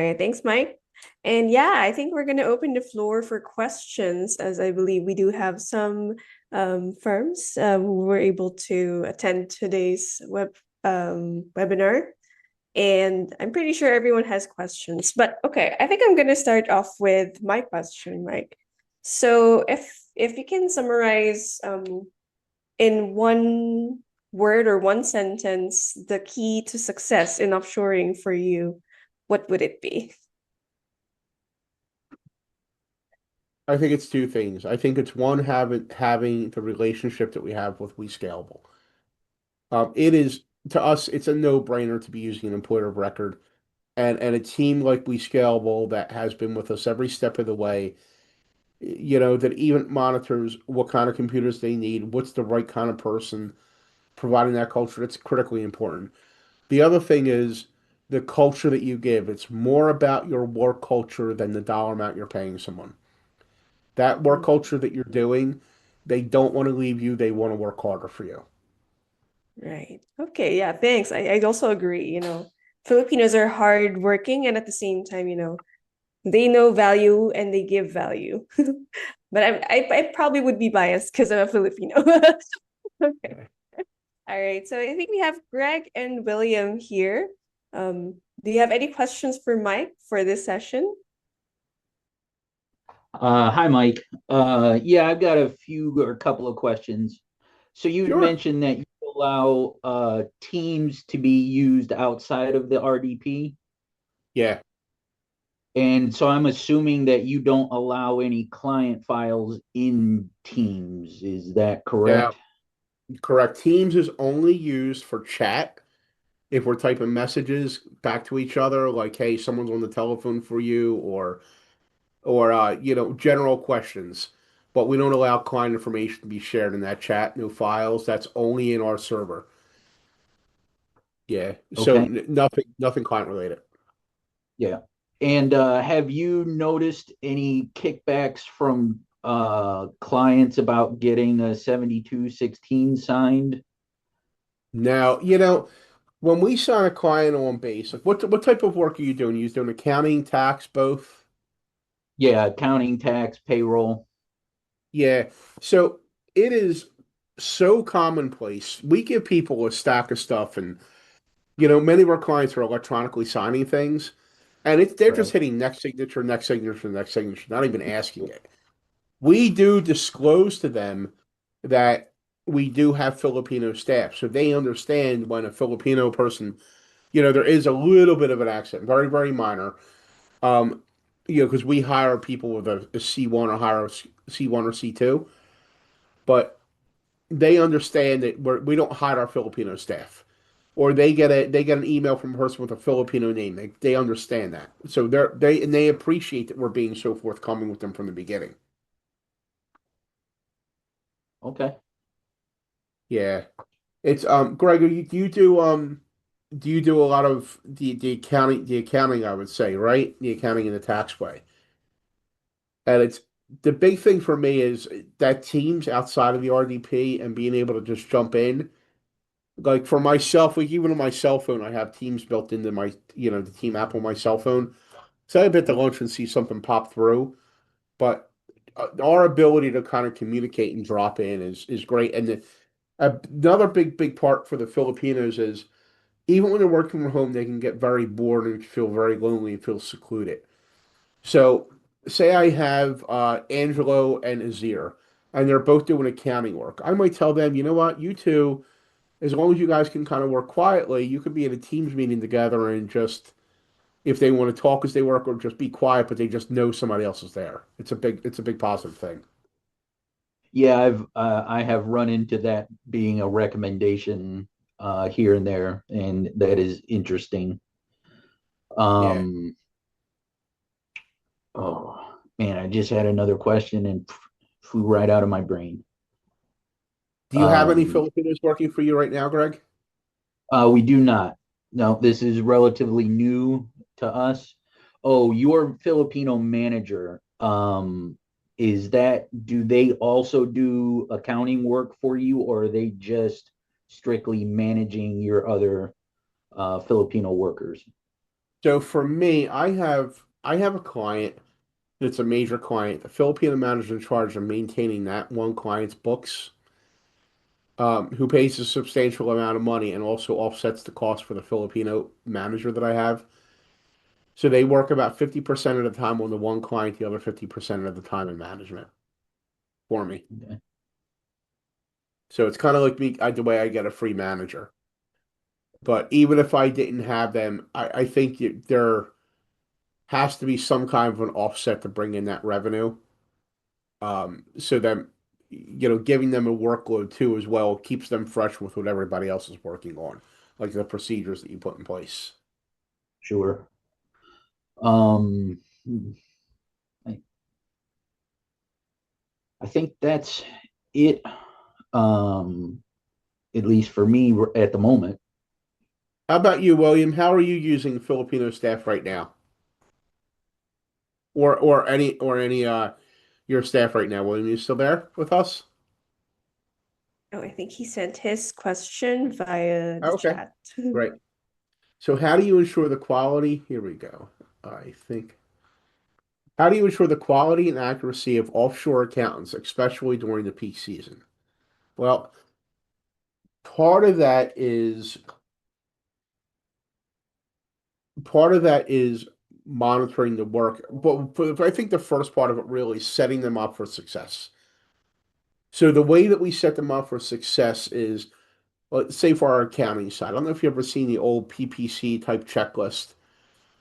right, thanks, Mike. And yeah, I think we're going to open the floor for questions, as I believe we do have some firms who were able to attend today's webinar. And I'm pretty sure everyone has questions. But okay, I think I'm going to start off with my question, Mike. So if you can summarize in one word or one sentence the key to success in offshoring for you, what would it be? I think it's two things. I think it's one, having the relationship that we have with WeScalable. It is to us, it's a no-brainer to be using an employer of record, and a team like WeScalable that has been with us every step of the way. That even monitors what kind of computers they need, what's the right kind of person, providing that culture. It's critically important. The other thing is the culture that you give. It's more about your work culture than the dollar amount you're paying someone. That work culture that you're doing, they don't want to leave you. They want to work harder for you. Right. Okay. Yeah. Thanks. I also agree. Filipinos are hardworking and at the same time, they know value and they give value. But I probably would be biased because I'm a Filipino. Okay. All right. So I think we have Greg and William here. Do you have any questions for Mike for this session? Hi, Mike. Yeah, I've got a couple of questions. So you'd Sure. mentioned that you allow teams to be used outside of the RDP. Yeah. And so I'm assuming that you don't allow any client files in Teams. Is that Yeah. correct? Correct. Teams is only used for chat. If we're typing messages back to each other, like, hey, someone's on the telephone for you, or general questions. But we don't allow client information to be shared in that chat, no files. That's only in our server. Yeah. So Okay. nothing client related. Yeah. And have you noticed any kickbacks from clients about getting a 7216 signed? Now, when we sign a client on base, like what type of work are you doing? You doing accounting, tax, both? Yeah, accounting, tax, payroll. Yeah. So it is so commonplace. We give people a stack of stuff, and many of our clients are electronically signing things, and they're just Right. hitting next signature, next signature, next signature, not even asking it. We do disclose to them that we do have Filipino staff, so they understand when a Filipino person, there is a little bit of an accent, very, very minor. Um, because we hire people with a C1 or higher C1 or C2, but they understand that we don't hide our Filipino staff. Or they get an email from a person with a Filipino name. They understand that. So they appreciate that we're being so forthcoming with them from the beginning. Okay. Yeah. It's Greg, do you do a lot of the accounting, I would say, right? The accounting and the tax way. And it's the big thing for me is that teams outside of the RDP and being able to just jump in. Like for myself, like even on my cell phone, I have Teams built into the team app on my cell phone. So I bet the lunch and see something pop through. But our ability to kind of communicate and drop in is great. And another big part for the Filipinos is even when they're working from home, they can get very bored and feel very lonely and feel secluded. So, say I have Angelo and Azir, and they're both doing accounting work. I might tell them, you know what, you two, as long as you guys can kind of work quietly, you could be in a Teams meeting together and just, if they want to talk as they work or just be quiet, but they just know somebody else is there. It's a big positive thing. Yeah, I have run into that being a recommendation here and there, and that is interesting. Yeah. Um, oh man, I just had another question and flew right out of my brain. Do you have any Um, Filipinos working for you right now, Greg? we do not. No, this is relatively new to us. Oh, your Filipino manager, do they also do accounting work for you, or are they just strictly managing your other Filipino workers? So for me, I have a client that's a major client. The Filipino manager in charge of maintaining that one client's books, who pays a substantial amount of money and also offsets the cost for the Filipino manager that I have. So they work about 50% of the time on the one client, the other 50% of the time in management for me. Okay. So it's kind of like me, the way I get a free manager. But even if I didn't have them, I think there has to be some kind of an offset to bring in that revenue. So that, giving them a workload too as well keeps them fresh with what everybody else is working on, like the procedures that you put in place. Sure. Hmm, I, I think that's it. Um, at least for me at the moment. How about you, William? How are you using Filipino staff right now? Or any your staff right now, William? You still there with us? Oh, I think he sent his question via the Okay, chat. great. So how do you ensure the quality? Here we go. I think. How do you ensure the quality and accuracy of offshore accountants, especially during the peak season? Well, part of that is part of that is monitoring the work, but I think the first part of it really is setting them up for success. So the way that we set them up for success is, let's say for our accounting side, I don't know if you've ever seen the old PPC type checklist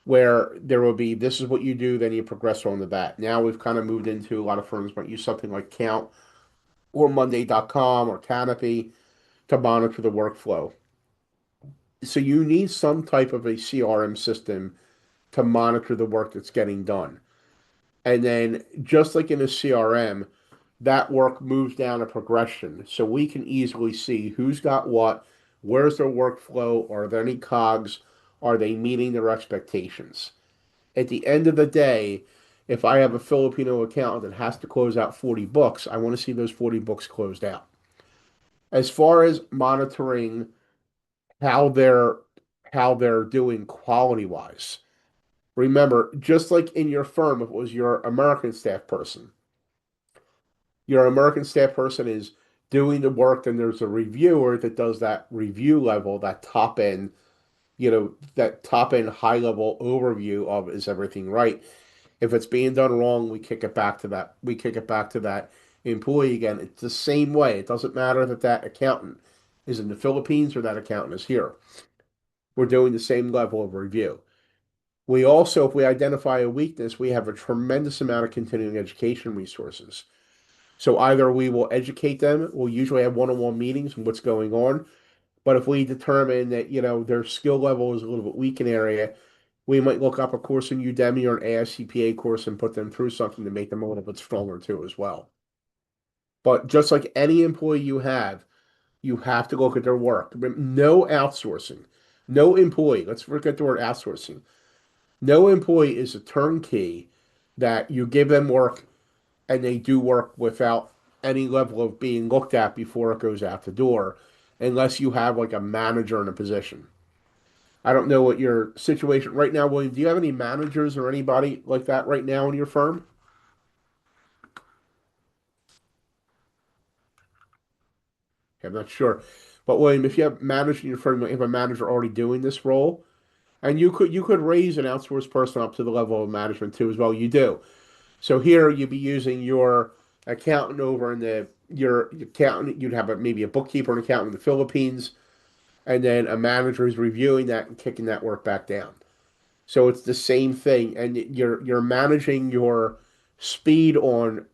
where there will be this is what you do, then you progress on to that. Now we've kind of moved into a lot of firms might use something like Count or Monday.com or Canopy to monitor the workflow. So you need some type of a CRM system to monitor the work that's getting done. And then just like in a CRM, that work moves down a progression. So we can easily see who's got what, where's their workflow, are there any cogs, are they meeting their expectations? At the end of the day, if I have a Filipino accountant that has to close out 40 books, I want to see those 40 books closed out. As far as monitoring how they're how they're doing quality wise, remember, just like in your firm, if it was your American staff person is doing the work, then there's a reviewer that does that review level, that top end high level overview of is everything right. If it's being done wrong, we kick it back to that. We kick it back to that employee again. It's the same way. It doesn't matter that that accountant is in the Philippines or that accountant is here. We're doing the same level of review. We also, if we identify a weakness, we have a tremendous amount of continuing education resources. So either we will educate them, we'll usually have one-on-one meetings on what's going on. But if we determine that, their skill level is a little bit weak in an area, we might look up a course in Udemy or an AICPA course and put them through something to make them a little bit stronger too as well. But just like any employee you have to look at their work. No outsourcing. No employee, let's forget the word outsourcing. No employee is a turnkey that you give them work and they do work without any level of being looked at before it goes out the door, unless you have like a manager in a position. I don't know what your situation right now, William. Do you have any managers or anybody like that right now in your firm? I'm not sure. But William, if you have managers in your firm, you have a manager already doing this role, and you could raise an outsourced person up to the level of management too as well. You do. So here you'd be using your accountant over in your accountant. You'd have maybe a bookkeeper and accountant in the Philippines, and then a manager is reviewing that and kicking that work back down. So it's the same thing, and you're managing your speed on.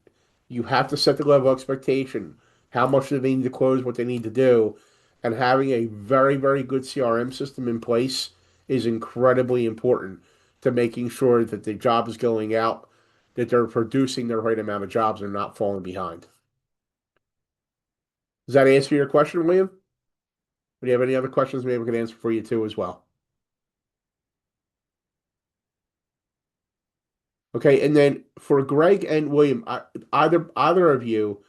You have to set the level of expectation, how much they need to close, what they need to do, and having a very, very good CRM system in place is incredibly important to making sure that the job is going out, that they're producing the right amount of jobs and not falling behind. Does that answer your question, William? Do you have any other questions maybe we can answer for you too as well? Okay, and then for Greg and William, either of you,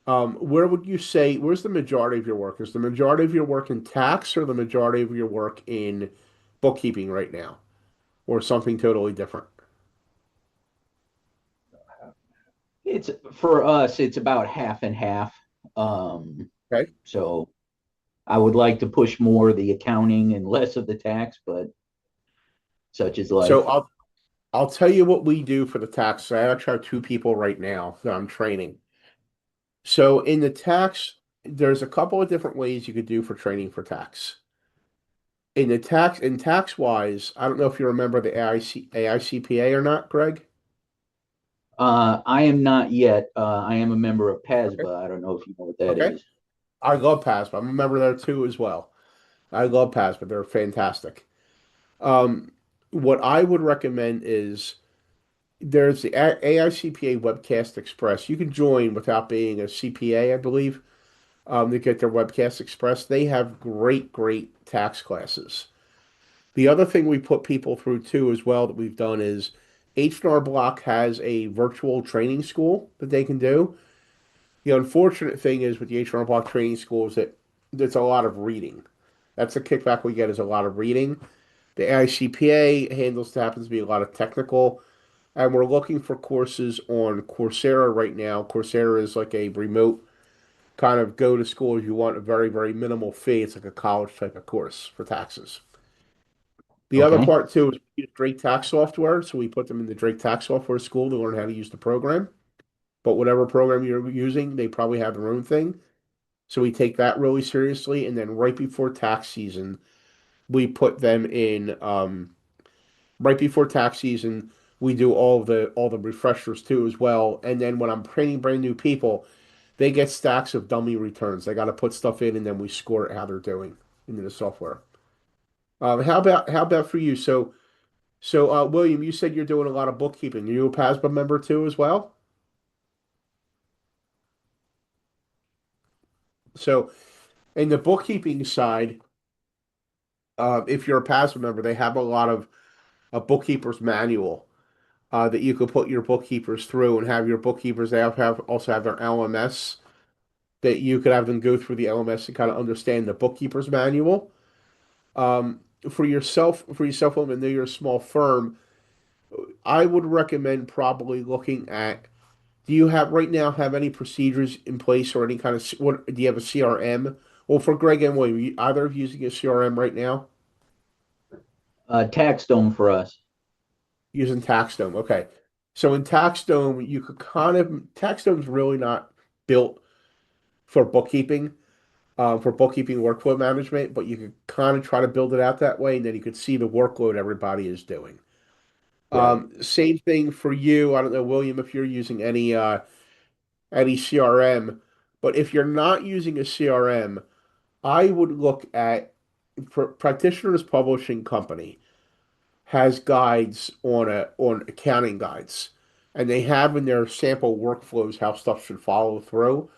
where would you say, where's the majority of your work? Is the majority of your work in tax or the majority of your work in bookkeeping right now? or something totally different? It's for us, it's about half and half. Um, Okay. so I would like to push more of the accounting and less of the tax, but such is So life. I'll tell you what we do for the tax. I actually have two people right now that I'm training. So in the tax, there's a couple of different ways you could do for training for tax. In tax wise, I don't know if you remember the AICPA or not, Greg. I am not yet. I am a member of Okay. PASBA. I don't know if you know what that Okay. is. I love PASPA. I'm a member there too as well. I love PASPA. They're fantastic. Um, what I would recommend is there's the AICPA Webcast Express. You can join without being a CPA, I believe, to get their Webcast Express. They have great, great tax classes. The other thing we put people through too as well that we've done is H&R Block has a virtual training school that they can do. The unfortunate thing is with the H&R Block training school is that there's a lot of reading. That's the kickback we get is a lot of reading. The AICPA handles happens to be a lot of technical, and we're looking for courses on Coursera right now. Coursera is like a remote kind of go to school if you want a very, very minimal fee. It's like a college type of course for taxes. The other Okay. part too is we use Drake Tax Software, so we put them in the Drake Tax Software school to learn how to use the program. But whatever program you're using, they probably have their own thing. So we take that really seriously, and then right before tax season, we put them in. Right before tax season, we do all the refreshers too as well. And then when I'm training brand new people, they get stacks of dummy returns. They got to put stuff in, and then we score it how they're doing into the software. How about for you? So, William, you said you're doing a lot of bookkeeping. Are you a PASPA member too as well? So, in the bookkeeping side, if you're a PASPA member, they have a lot of a bookkeeper's manual that you could put your bookkeepers through and have your bookkeepers. They have also have their LMS that you could have them go through the LMS to kind of understand the bookkeeper's manual. For yourself, and though you're a small firm, I would recommend probably looking at. Do you have right now have any procedures in place or any kind of what do you have a CRM? Well, for Greg and William, either of you using a CRM right now? Tax dome for us. Using TaxDome. Okay. So in TaxDome, you could kind of TaxDome's really not built for bookkeeping workflow management, but you could kind of try to build it out that way, and then you could see the workload everybody is doing. Right. Same thing for you. I don't know, William, if you're using any CRM, but if you're not using a CRM, I would look at Practitioners Publishing Company has guides on accounting guides, and they have in their sample workflows how stuff should follow through.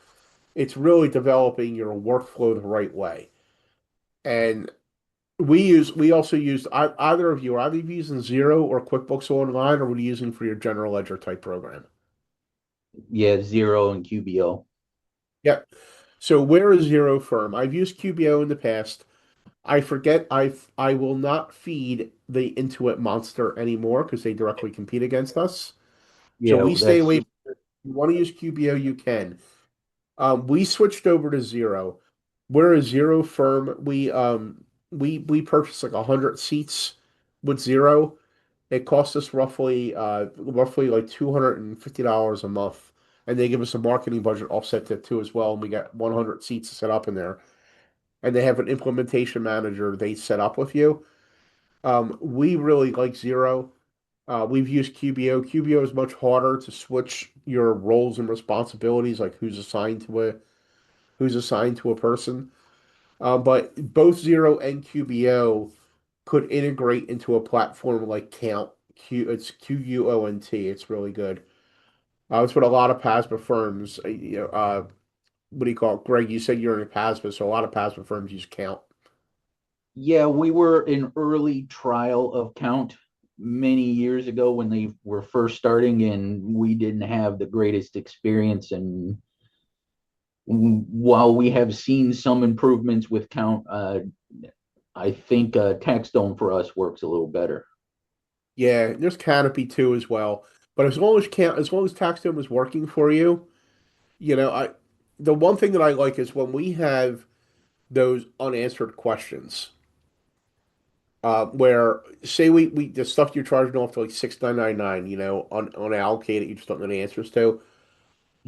It's really developing your workflow the right way. And we also used either of you are either using Zero or QuickBooks Online, or what are you using for your general ledger type program? Yeah, zero and QBO. Yep. So we're a Zero firm. I've used QBO in the past. I forget I will not feed the Intuit monster anymore because they directly compete against us. So Yeah, we stay that's away. If you want to use QBO, you can. We switched over to Zero. We're a Zero firm. We purchased like 100 seats with Zero. It cost us roughly like $250 a month, and they give us a marketing budget offset that too as well. And we got 100 seats set up in there, and they have an implementation manager they set up with you. We really like Zero. We've used QBO. QBO is much harder to switch your roles and responsibilities, like who's assigned to a person. But both Zero and QBO could integrate into a platform like Count. It's QUONT. It's really good. It's what a lot of PASPA firms, what do you call it? Greg, you said you're in a PASPA, so a lot of PASPA firms use Count. yeah, we were an early trial of Count many years ago when they were first starting, and we didn't have the greatest experience. And while we have seen some improvements with Count, I think Tax Dome for us works a little better. Yeah, there's Canopy too as well. But as long as TaxDome is working for you, I the one thing that I like is when we have those unanswered questions, where say we the stuff you're charging off to like 6,999, unallocated, you just don't know the answers to.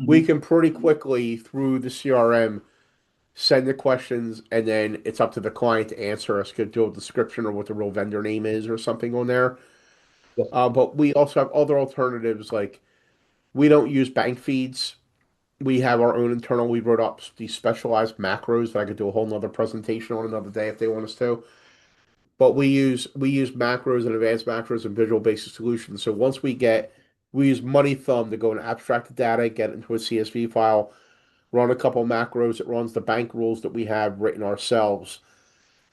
We Mhm. can pretty quickly through the CRM send the questions, and then it's up to the client to answer us, could do a description or what the real vendor name is or something on there. Yep. But we also have other alternatives like we don't use bank feeds. We have our own internal. We wrote up these specialized macros that I could do a whole nother presentation on another day if they want us to. But we use macros and advanced macros and visual basic solutions. So we use Money Thumb to go and abstract the data, get it into a CSV file, run a couple macros. It runs the bank rules that we have written ourselves,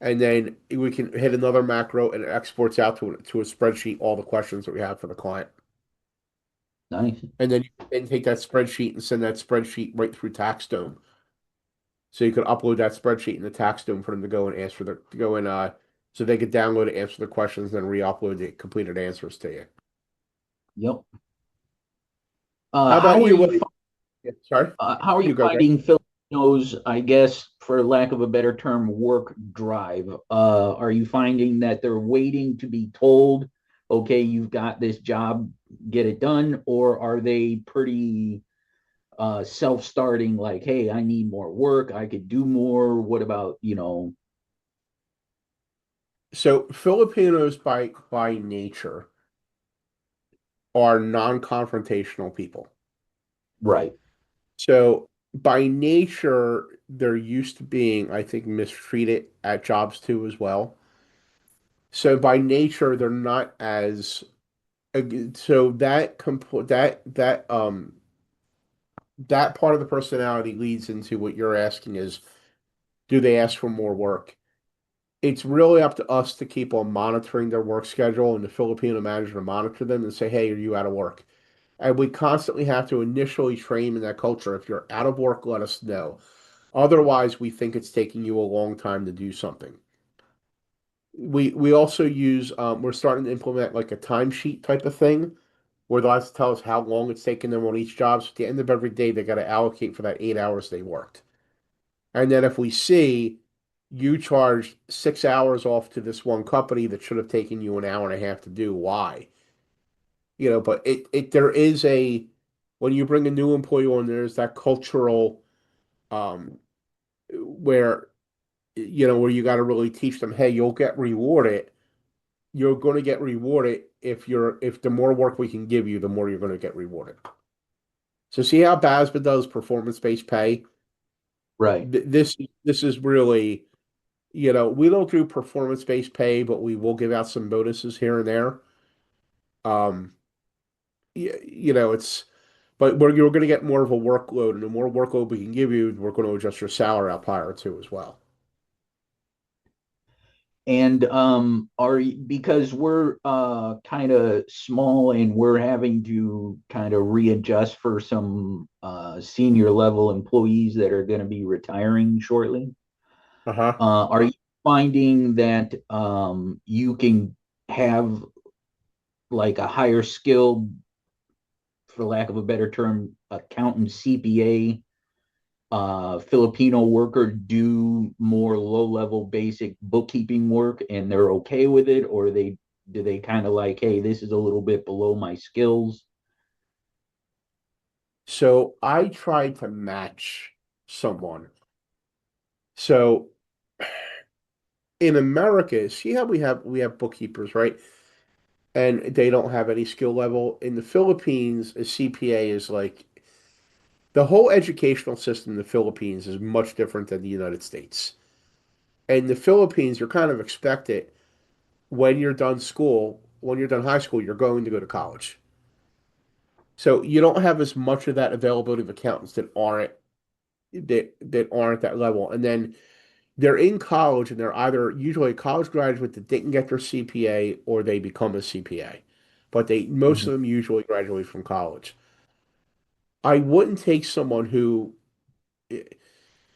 and then we can hit another macro and it exports out to a spreadsheet all the questions that we have for the client. Nice. And then you can take that spreadsheet and send that spreadsheet right through TaxDome. So you could upload that spreadsheet in the TaxDome for them to go and answer to go in so they could download it, answer the questions, then re-upload the completed answers to you. Yep. How about How are you? you Yeah, sorry, how are you you go, Greg. finding Filipinos, I guess, for lack of a better term, work drive? Are you finding that they're waiting to be told, okay, you've got this job, get it done, or are they pretty self-starting, like, hey, I need more work, I could do more. What about, So Filipinos by nature are non-confrontational people. right? So by nature, they're used to being, I think, mistreated at jobs too as well. So by nature, they're not as so that part of the personality leads into what you're asking is, do they ask for more work? It's really up to us to keep on monitoring their work schedule and the Filipino manager to monitor them and say, hey, are you out of work? And we constantly have to initially train in that culture. If you're out of work, let us know. Otherwise, we think it's taking you a long time to do something. We also use we're starting to implement like a timesheet type of thing where they'll have to tell us how long it's taking them on each job. So at the end of every day, they got to allocate for that 8 hours they worked. And then if we see you charged 6 hours off to this one company that should have taken you an hour and a half to do, why? But it there is a when you bring a new employee on, there's that cultural um where where you got to really teach them, hey, you'll get rewarded. You're going to get rewarded if the more work we can give you, the more you're going to get rewarded. So see how BASBA does performance-based pay? Right. This is really, we don't do performance-based pay, but we will give out some bonuses here and there. Um, it's but you're going to get more of a workload, and the more workload we can give you, we're going to adjust your salary up higher too as well. And because we're kind of small and we're having to kind of readjust for some senior level employees that are going to be retiring shortly, Uh-huh. are you finding that you can have like a higher skilled, for lack of a better term, accountant, CPA, Filipino worker do more low level basic bookkeeping work and they're okay with it, or they do they kind of like, hey, this is a little bit below my skills? So I tried to match someone. So in America, see how we have bookkeepers, right? And they don't have any skill level. In the Philippines, a CPA is like the whole educational system in the Philippines is much different than the United States. In the Philippines, you're kind of expected when you're done high school, you're going to go to college. So you don't have as much of that availability of accountants that aren't that level. And then they're in college and they're either usually a college graduate that didn't get their CPA or they become a CPA. But most Mhm. of them usually graduate from college. I wouldn't take someone who,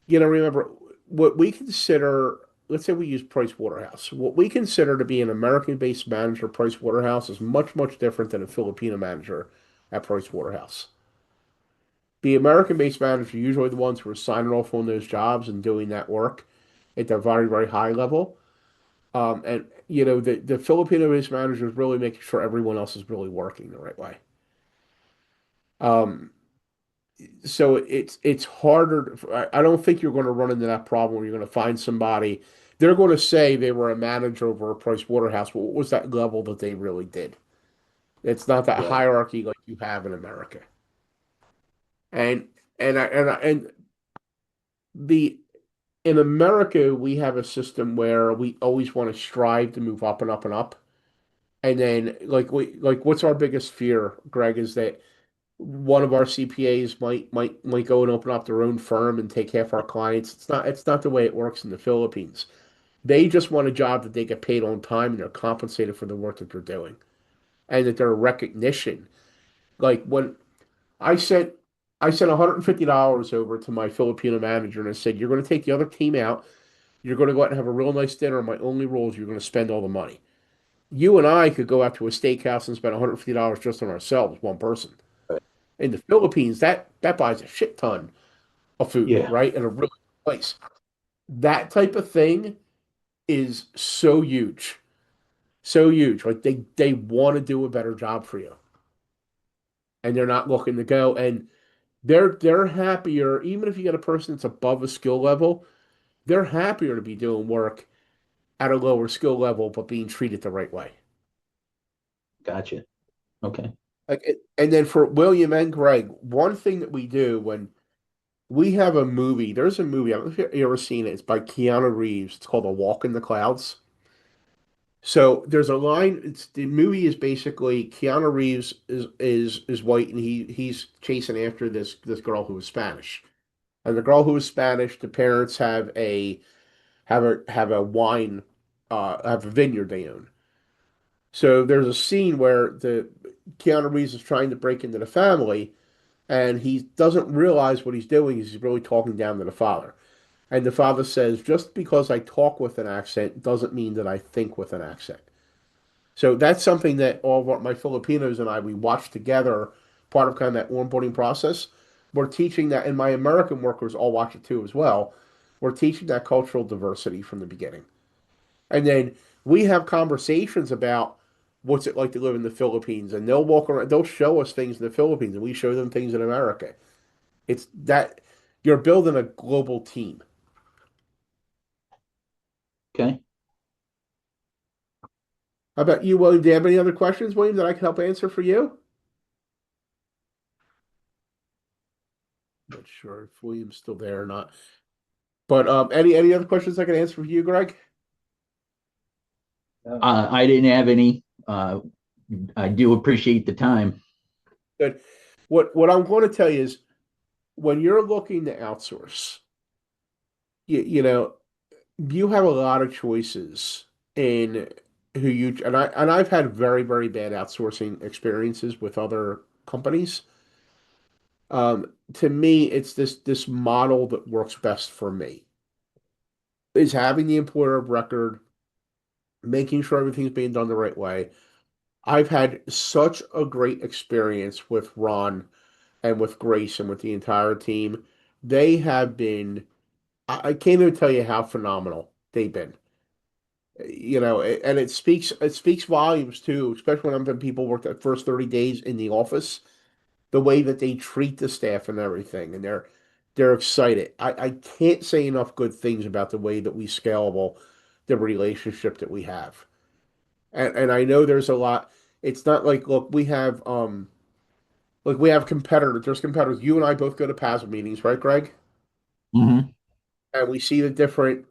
remember what we consider. we use Price Waterhouse. What we consider to be an American-based manager at Price Waterhouse is much, much different than a Filipino manager at Price Waterhouse. The American-based managers are usually the ones who are signing off on those jobs and doing that work at a very, very high level. And the Filipino-based managers really making sure everyone else is really working the right way. Um, so it's harder. I don't think you're going to run into that problem where you're going to find somebody. They're going to say they were a manager over a Price Waterhouse. But what was that level that they really did? It's not that Right. hierarchy like you have in America. And and the in America we have a system where we always want to strive to move up and up and up. And then what's our biggest fear, Greg, is that one of our CPAs might go and open up their own firm and take half our clients. It's not the way it works in the Philippines. They just want a job that they get paid on time and they're compensated for the work that they're doing and that their recognition. Like when I sent I sent $150 over to my Filipino manager and I said, "You're going to take the other team out. You're going to go out and have a real nice dinner. My only rule is you're going to spend all the money." You and I could go out to a steakhouse and spend $150 just on ourselves, one person. Right. In the Philippines, that buys a shit ton of food, Yeah. right? In a really good place. That type of thing is so huge. So huge. Like they want to do a better job for you. And they're not looking to go. And they're happier, even if you get a person that's above a skill level, they're happier to be doing work at a lower skill level, but being treated the right way. Gotcha. Okay. And then for William and Greg, one thing that we do when we have a movie, there's a movie, I don't know if you've ever seen it. It's by Keanu Reeves. It's called A Walk in the Clouds. So there's a line. The movie is basically Keanu Reeves is white and he's chasing after this girl who is Spanish. And the girl who is Spanish, the parents have a wine have a vineyard they own. So there's a scene where the Keanu Reeves is trying to break into the family and he doesn't realize what he's doing is he's really talking down to the father. And the father says, just because I talk with an accent doesn't mean that I think with an accent. So that's something that all of my Filipinos and we watch together, part of kind of that onboarding process. We're teaching that, and my American workers all watch it too as well. We're teaching that cultural diversity from the beginning. And then we have conversations about what's it like to live in the Philippines, and they'll walk around, they'll show us things in the Philippines, and we show them things in America. It's that you're building a global team. Okay. How about you, William? Do you have any other questions, William, that I can help answer for you? Not sure if William's still there or not. But any other questions I can answer for you, Greg? I didn't have any. I do appreciate the time. Good. What I'm going to tell you is when you're looking to outsource, you you have a lot of choices in who you and I've had very, very bad outsourcing experiences with other companies. To me, it's this model that works best for me is having the employer of record, making sure everything's being done the right way. I've had such a great experience with Ron and with Grace and with the entire team. They have been, I can't even tell you how phenomenal they've been. And it speaks volumes too, especially when I'm having people work that first 30 days in the office, the way that they treat the staff and everything, and they're excited. I can't say enough good things about the way that WeScalable, the relationship that we have. And I know there's a lot. It's not like, look, we have competitors. There's competitors. You and I both go to PASA meetings, right, Greg? Hmm. And we see the different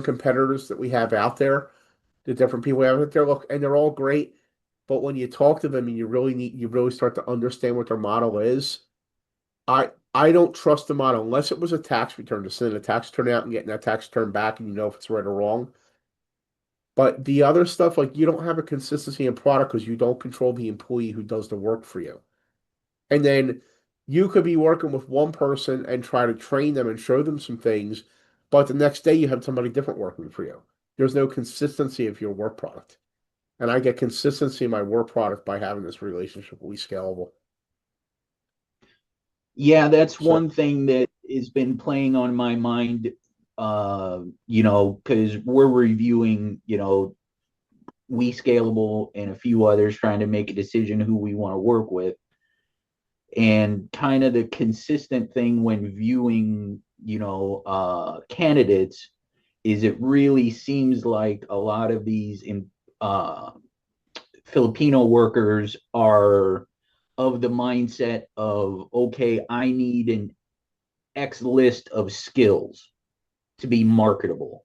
competitors that we have out there, the different people we have out there. Look, and they're all great, but when you talk to them and you really start to understand what their model is, I don't trust the model unless it was a tax return to send a tax return out and getting that tax return back and you know if it's right or wrong. But the other stuff, like you don't have a consistency in product because you don't control the employee who does the work for you. And then you could be working with one person and try to train them and show them some things, but the next day you have somebody different working for you. There's no consistency of your work product. And I get consistency in my work product by having this relationship with WeScalable. Yeah, that's So, one thing that has been playing on my mind, because we're reviewing, WeScalable and a few others trying to make a decision who we want to work with. And kind of the consistent thing when viewing, candidates is it really seems like a lot of these uh, Filipino workers are of the mindset of, okay, I need an X list of skills to be marketable.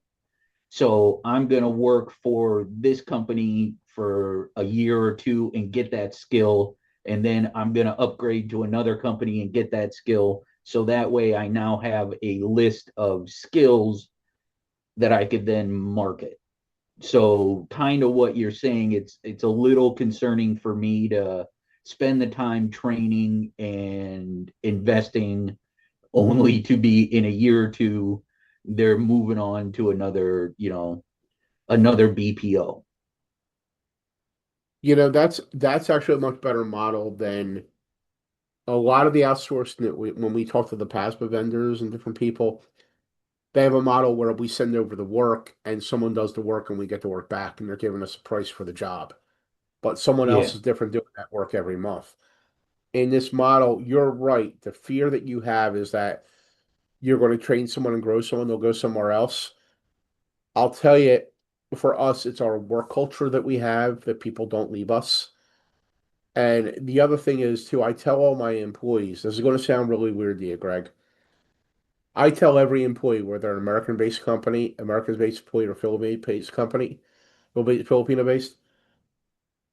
So I'm going to work for this company for a year or two and get that skill. And then I'm going to upgrade to another company and get that skill. So that way I now have a list of skills that I could then market. So kind of what you're saying, it's a little concerning for me to spend the time training and investing only to be in a year or two they're moving on to another BPO. that's actually a much better model than a lot of the outsourcing that when we talk to the PASPA vendors and different people, they have a model where we send over the work and someone does the work and we get the work back and they're giving us a price for the job. But someone Yeah. else is different doing that work every month. In this model, you're right. The fear that you have is that you're going to train someone and grow someone, they'll go somewhere else. I'll tell you, for us, it's our work culture that we have that people don't leave us. And the other thing is, too, I tell all my employees, this is going to sound really weird to you, Greg. I tell every employee, whether an American-based company, American-based employee, or Philippine-based company, Filipino-based,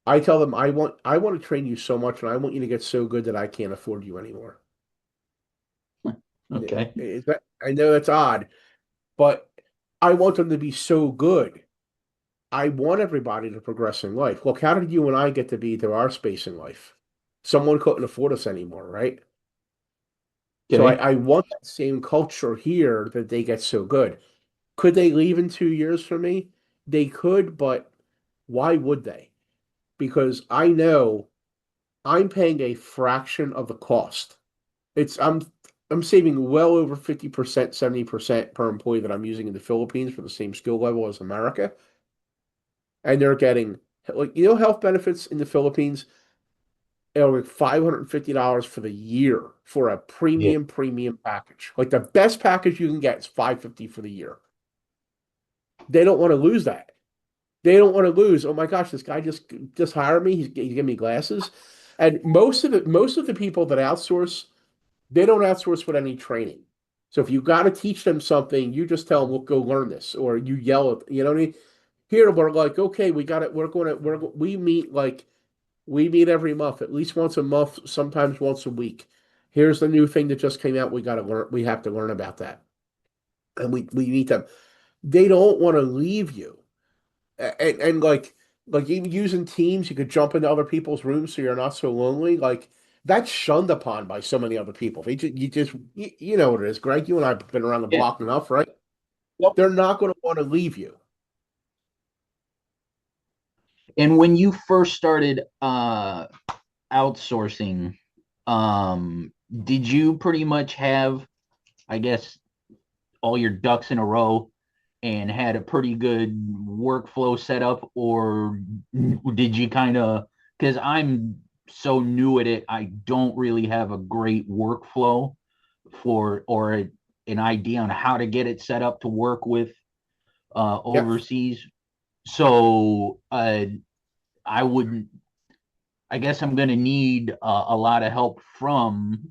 I tell them I want to train you so much, and I want you to get so good that I can't afford you anymore. Okay. I know that's odd, but I want them to be so good. I want everybody to progress in life. Look, how did you and I get to be to our space in life? Someone couldn't afford us anymore, right? So Okay. I want that same culture here that they get so good. Could they leave in 2 years from me? They could, but why would they? Because I know I'm paying a fraction of the cost. It's I'm saving well over 50%, 70% per employee that I'm using in the Philippines for the same skill level as America. And they're getting like health benefits in the Philippines are like $550 for the year for a Yeah. premium package. Like the best package you can get is $550 for the year. They don't want to lose that. They don't want to lose. Oh my gosh, this guy just hired me. He's giving me glasses. And most of the people that outsource, they don't outsource with any training. So if you got to teach them something, you just tell them, "We'll go learn this," or you yell at, you know what I mean? Here we're like, okay, we got it. We meet every month, at least once a month, sometimes once a week. Here's the new thing that just came out. We got to learn. We have to learn about that, and we meet them. They don't want to leave you, and like even using Teams, you could jump into other people's rooms so you're not so lonely. Like that's shunned upon by so many other people. You know what it is, Greg. You and I have been around the Yeah. block enough, right? Yep. They're not going to want to leave you. And when you first started outsourcing, did you pretty much have, I guess, all your ducks in a row and had a pretty good workflow set up, or did you kind of, because I'm so new at it, I don't really have a great workflow for or an idea on how to get it set up to work with Yep. overseas. So I wouldn't. I guess I'm going to need a lot of help from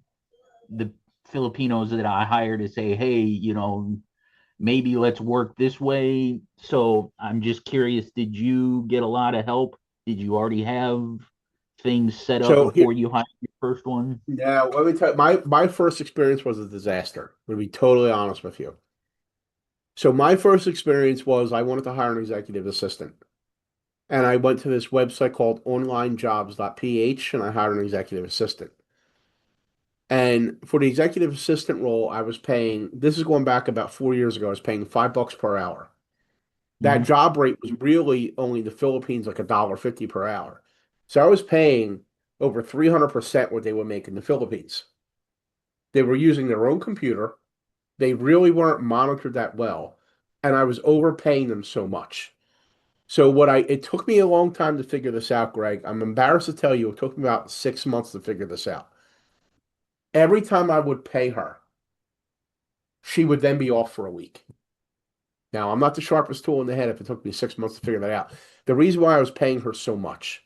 the Filipinos that I hire to say, hey, maybe let's work this way. So I'm just curious, did you get a lot of help? Did you already have things set up So here, before you hired your first one? now let me tell you, my first experience was a disaster. I'm gonna be totally honest with you. So my first experience was I wanted to hire an executive assistant. And I went to this website called onlinejobs.ph and I hired an executive assistant. And for the executive assistant role, I was paying, this is going back about 4 years ago, I was paying $5 per hour. That Mhm. job rate was really only the Philippines like $1.50 per hour. So I was paying over 300% what they would make in the Philippines. They were using their own computer. They really weren't monitored that well. And I was overpaying them so much. So it took me a long time to figure this out, Greg. I'm embarrassed to tell you, it took me about 6 months to figure this out. Every time I would pay her, she would then be off for a week. Now, I'm not the sharpest tool in the head if it took me 6 months to figure that out. The reason why I was paying her so much,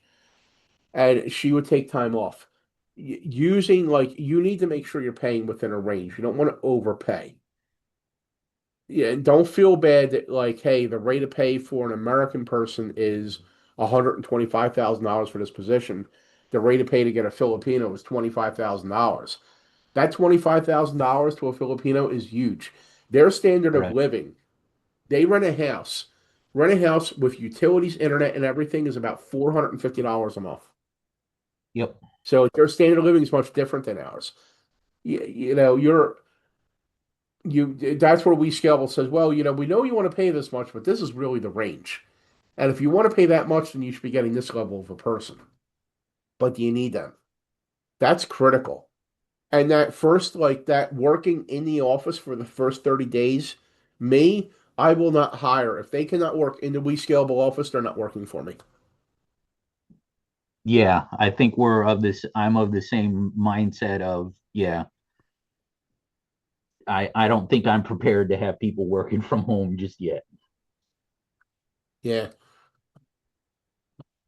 and she would take time off. Using like you need to make sure you're paying within a range. You don't want to overpay. Yeah, and don't feel bad that like, hey, the rate of pay for an American person is $125,000 for this position. The rate of pay to get a Filipino is $25,000. That $25,000 to a Filipino is huge. Their standard of Correct. living, they rent a house. Rent a house with utilities, internet, and everything is about $450 a month. Yep. So their standard of living is much different than ours. You know, that's where WeScalable says, well, we know you want to pay this much, but this is really the range. And if you want to pay that much, then you should be getting this level of a person. But do you need them? That's critical. And that first, like that working in the office for the first 30 days, me, I will not hire. If they cannot work in the WeScalable office, they're not working for me. Yeah, I think I'm of the same mindset of, yeah, I don't think I'm prepared to have people working from home just yet. Yeah.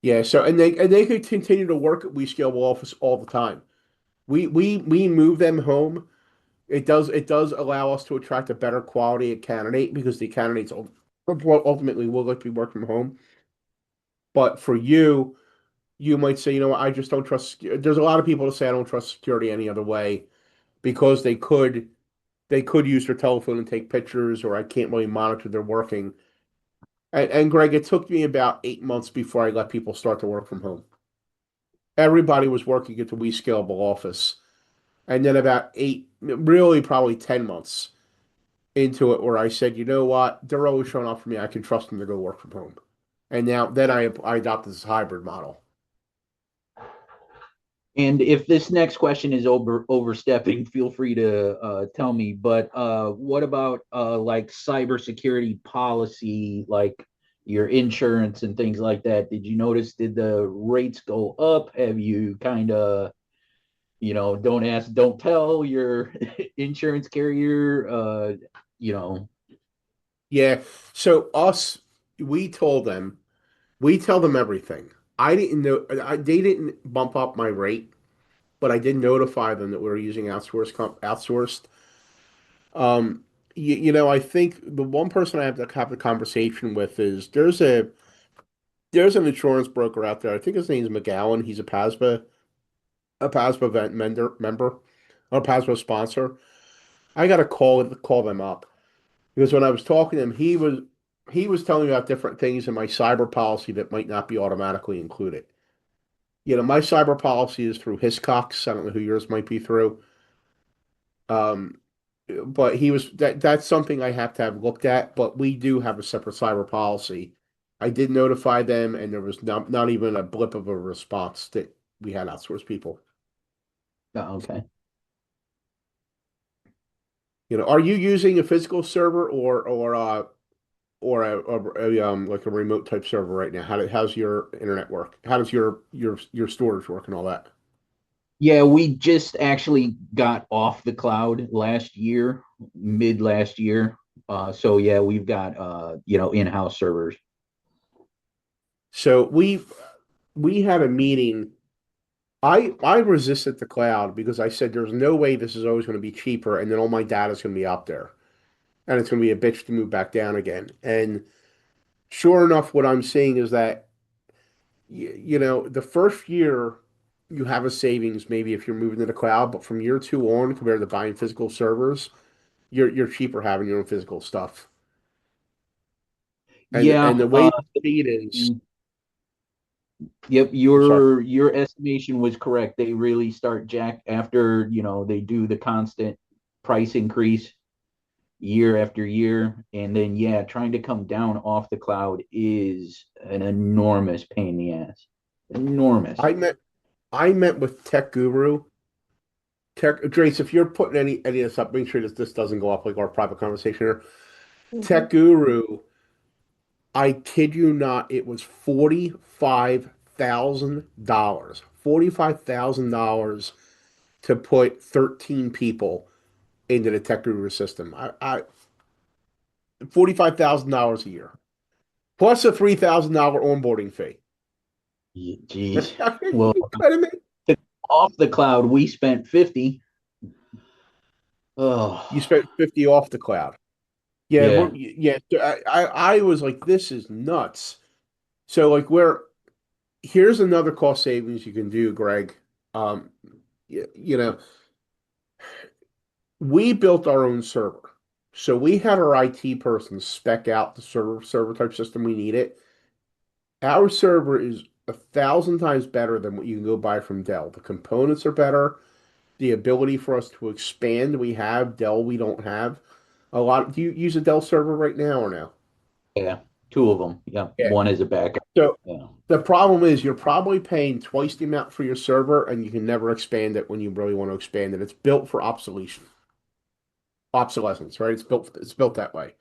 Yeah. So and they could continue to work at WeScalable office all the time. We move them home. It does allow us to attract a better quality candidate because the candidates ultimately will like to be working from home. But for you, you might say, what, I just don't trust. There's a lot of people that say I don't trust security any other way because they could use their telephone and take pictures, or I can't really monitor their working. And Greg, it took me about 8 months before I let people start to work from home. Everybody was working at the WeScalable office, and then about eight, really probably 10 months into it where I said, you know what, they're always showing up for me. I can trust them to go work from home. And now then I adopted this hybrid model. And if this next question is overstepping, feel free to tell me. But what about like cybersecurity policy, like your insurance and things like that? Did you notice? Did the rates go up? Have you kind of, don't ask, don't tell your insurance carrier? You know, Yeah. So us, we told them, we tell them everything. I didn't know, they didn't bump up my rate, but I did notify them that we were using outsourced. I think the one person I have to have the conversation with is there's an insurance broker out there. I think his name is McGowan. He's a PASPA event member, or a PASPA sponsor. I got to call them up because when I was talking to him, he was telling me about different things in my cyber policy that might not be automatically included. My cyber policy is through Hiscox. I don't know who yours might be through. Um, but that's something I have to have looked at. But we do have a separate cyber policy. I did notify them, and there was not even a blip of a response that we had outsourced people. okay. Are you using a physical server or like a remote type server right now? How's your internet work? How does your storage work and all that? Yeah, we just actually got off the cloud last year, mid last year. So yeah, we've got in-house servers. So we had a meeting. I resisted the cloud because I said there's no way this is always going to be cheaper, and then all my data is going to be up there, and it's going to be a bitch to move back down again. And sure enough, what I'm seeing is that the first year you have a savings maybe if you're moving to the cloud, but from year two on, compared to buying physical servers, you're cheaper having your own physical stuff. And Yeah, and the way the speed is, Yep, I'm sorry. your estimation was correct. They really start jack after, they do the constant price increase year after year. And then yeah, trying to come down off the cloud is an enormous pain in the ass. Enormous. I met I met with Tech Guru. Trace, if you're putting any of this up, make sure that this doesn't go up like our private conversation here. Mhm. Tech Guru, I kid you not, it was $45,000. $45,000 to put 13 people into the Tech Guru system. $45,000 a year. Plus a $3,000 onboarding fee. Jeez. Well, You kidding me? off the cloud, we spent 50. You Oh, spent 50 off the cloud. Yeah, yeah. yeah. I was like, this is nuts. So like here's another cost savings you can do, Greg. Um, you know, we built our own server. So we had our IT person spec out the server type system we needed. Our server is 1,000 times better than what you can go buy from Dell. The components are better. The ability for us to expand, we have. Dell, we don't have. A lot. Do you use a Dell server right now or no? Yeah. Two of them. Yeah. Yeah. One is a backup. So Yeah. the problem is you're probably paying twice the amount for your server, and you can never expand it when you really want to expand it. It's built for obsolescence, right? It's built that way.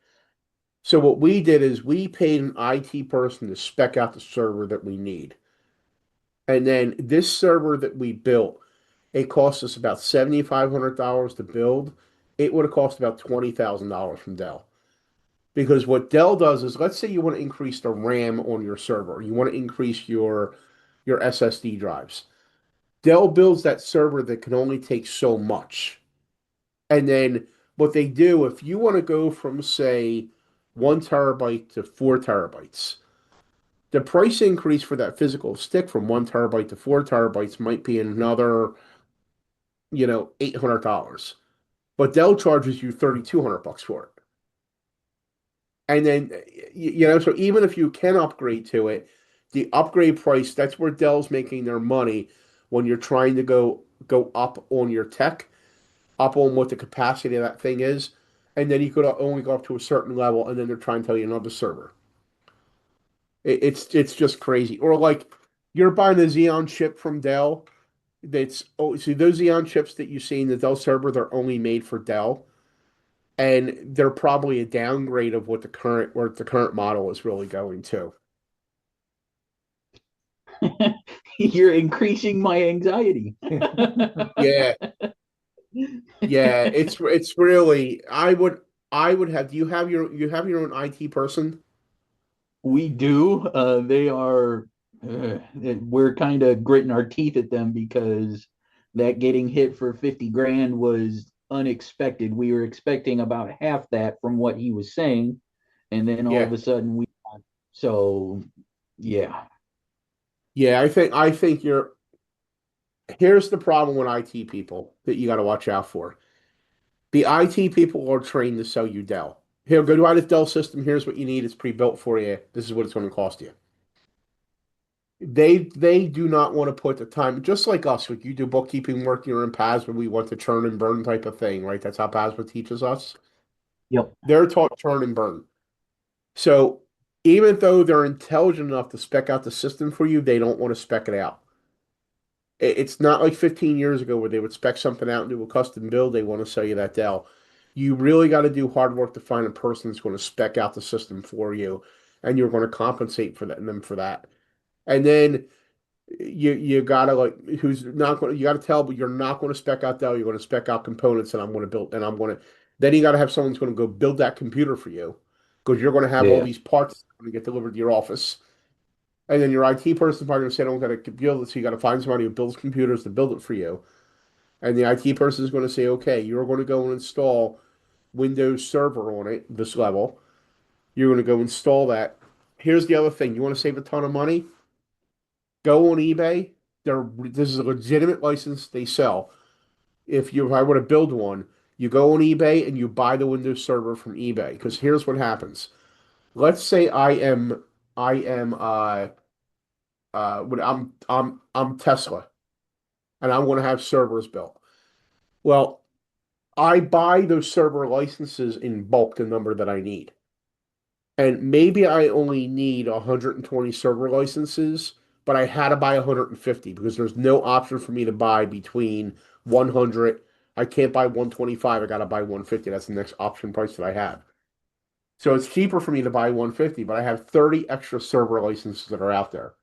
So what we did is we paid an IT person to spec out the server that we need. And then this server that we built, it cost us about $7,500 to build. It would have cost about $20,000 from Dell. Because what Dell does is, let's say you want to increase the RAM on your server, you want to increase your SSD drives. Dell builds that server that can only take so much. And then what they do, if you want to go from, say, 1 terabyte to 4 terabytes, the price increase for that physical stick from 1 terabyte to 4 terabytes might be another, $800. But Dell charges you 3,200 bucks for it. And then, so even if you can upgrade to it, the upgrade price, that's where Dell's making their money when you're trying to go up on your tech, up on what the capacity of that thing is. And then you could only go up to a certain level, and then they're trying to tell you another server. It's just crazy. Or like you're buying a Xeon chip from Dell. See those Xeon chips that you see in the Dell server, they're only made for Dell, and they're probably a downgrade of what the current model is really going to. You're increasing my anxiety. Yeah, yeah. It's really. I would have. Do you have your own IT person? We do. They are, we're kind of gritting our teeth at them because that getting hit for 50 grand was unexpected. We were expecting about half that from what he was saying. And then all of Yeah, a sudden so yeah. yeah. I think you're. Here's the problem with IT people that you got to watch out for. The IT people are trained to sell you Dell. Here, go to this Dell system. Here's what you need. It's pre-built for you. This is what it's going to cost you. They do not want to put the time, just like us. Like you do bookkeeping work, you're in PASMA, we want to churn and burn type of thing, right? That's how PASMA teaches us. Yep. They're taught churn and burn. So even though they're intelligent enough to spec out the system for you, they don't want to spec it out. It's not like 15 years ago where they would spec something out and do a custom build. They want to sell you that Dell. You really got to do hard work to find a person that's going to spec out the system for you, and you're going to compensate for that and them for that. And then you gotta like who's not going to you gotta tell, but you're not going to spec out Dell. You're going to spec out components, and I'm going to build, and I'm going to. Then you got to have someone who's going to go build that computer for you, because you're going to have all Yeah. these parts going to get delivered to your office. And then your IT person probably going to say, I don't got to build it. So you got to find somebody who builds computers to build it for you. And the IT person is going to say, okay, you're going to go and install Windows Server on it, this level. You're going to go install that. Here's the other thing. You want to save a ton of money? Go on eBay. This is a legitimate license they sell. If I were to build one, you go on eBay and you buy the Windows Server from eBay. Because here's what happens. Let's say I am when I'm Tesla and I want to have servers built. Well, I buy those server licenses in bulk, the number that I need. And maybe I only need 120 server licenses, but I had to buy 150 because there's no option for me to buy between 100. I can't buy 125. I got to buy 150. That's the next option price that I have. So it's cheaper for me to buy 150, but I have 30 extra server licenses that are out there.